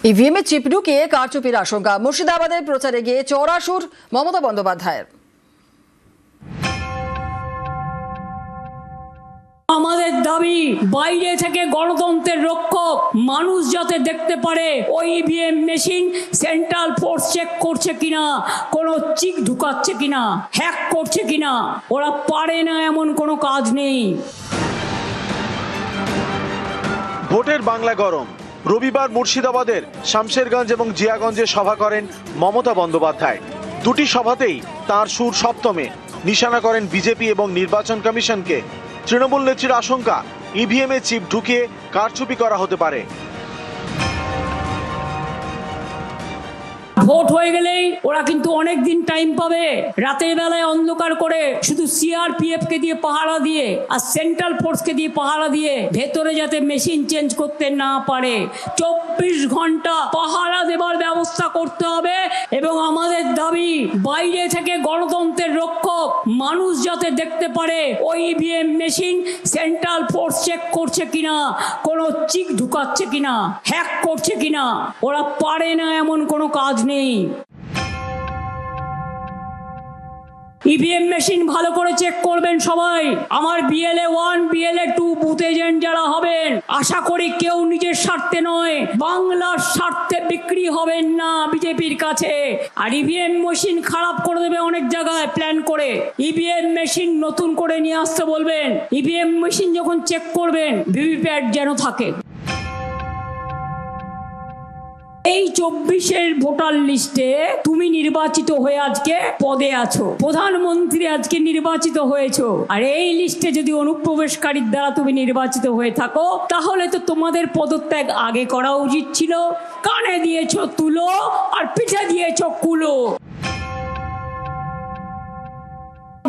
ইভিএমে chip ঢুকিয়ে কারচুপির আশঙ্কা। মুর্শিদাবাদের প্রচারে গিয়ে চড়া সুর মমতা বন্দ্যোপাধ্যায়ের। আমাদের দাবি, বাইরে থেকে গণতন্ত্রের রক্ষক মানুষ যাতে দেখতে পারে ওই EVM machine central force check করছে কিনা, কোনো চিক ঢুকাচ্ছে কিনা, হ্যাক করছে কিনা। ওরা পারে না এমন কোনো কাজ নেই। ভোটের বাংলা গরম। রবিবার মুর্শিদাবাদের শামশেরগঞ্জ এবং জিয়াগঞ্জে সভা করেন মমতা বন্দ্যোপাধ্যায়। দুটি সভাতেই তার সুর সপ্তমে। নিশানা করেন বিজেপি এবং নির্বাচন কমিশনকে। তৃণমূল নেত্রীর আশঙ্কা, ইভিএমে চিপ ঢুকিয়ে কারচুপি করা হতে পারে। ভোট হয়ে গেলেই ওরা কিন্তু অনেক দিন টাইম পাবে। রাতের বেলায় অন্ধকার করে শুধু সিআরপিএফ কে দিয়ে পাহারা দিয়ে আর সেন্ট্রাল ফোর্স কে দিয়ে পাহারা দিয়ে ভেতরে যাতে মেশিন চেঞ্জ করতে না পারে 24 ঘন্টা পাহারা দেবার ব্যবস্থা করতে হবে। এবং আমাদের দাবি, বাইরে থেকে গণতন্ত্রের রক্ষক মানুষ যাতে দেখতে পারে ওই EVM machine central force check করছে কিনা, কোনো চিক ঢুকাচ্ছে কিনা, হ্যাক করছে কিনা। ওরা পারে না এমন কোনো কাজ নেই। ইভিএম মেশিন ভালো করে চেক করবেন সবাই। আমার বিএলএ 1, বিএলএ 2 বুথ এজেন্ট যারা হবেন, আশা করি কেউ নিজের স্বার্থে নয়, বাংলার স্বার্থে বিক্রি হবেন না বিজেপির কাছে। আর ইভিএম মেশিন খারাপ করে দেবে অনেক জায়গায় প্ল্যান করে। ইভিএম মেশিন নতুন করে নিয়ে আসতে বলবেন। ইভিএম মেশিন যখন চেক করবেন, ভিভিপ্যাট যেন থাকে। এই 24-এর ভোটার লিস্টে তুমি নির্বাচিত হয়ে আজকে পদে আছো, প্রধানমন্ত্রী আজকে নির্বাচিত হয়েছো। আর এই লিস্টে যদি অনুপ্রবেশকারীর দ্বারা তুমি নির্বাচিত হয়ে থাকো, তাহলে তো তোমাদের পদত্যাগ আগে করা উচিত ছিল। কানে দিয়েছো তুলো আর পিঠে দিয়েছো কুলো।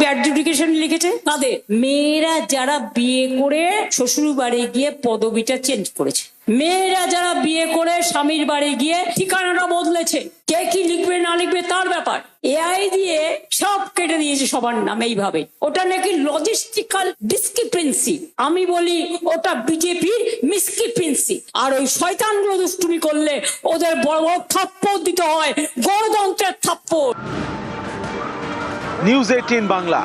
অ্যাডজুডিকেশন লিখেছে তাদের মেয়েরা যারা বিয়ে করে শ্বশুর বাড়ি গিয়ে পদবিটা চেঞ্জ করেছে, মেয়েরা যারা বিয়ে করে স্বামীর বাড়ি গিয়ে ঠিকানাটা বদলেছে। কে কি লিখবে না লিখবে তার ব্যাপার। এআই দিয়ে সব কেটে দিয়েছে সবার নাম এইভাবে। ওটা নাকি লজিস্টিক্যাল ডিসক্রিপেন্সি। আমি বলি ওটা বিজেপির মিসক্রিপেন্সি। আর ওই শয়তানগুলো দুষ্টুমি করলে ওদের বড় বড় থাপ্পড় দিতে হয়, গণতন্ত্রের থাপ্পড়। নিউজ 18 বাংলা।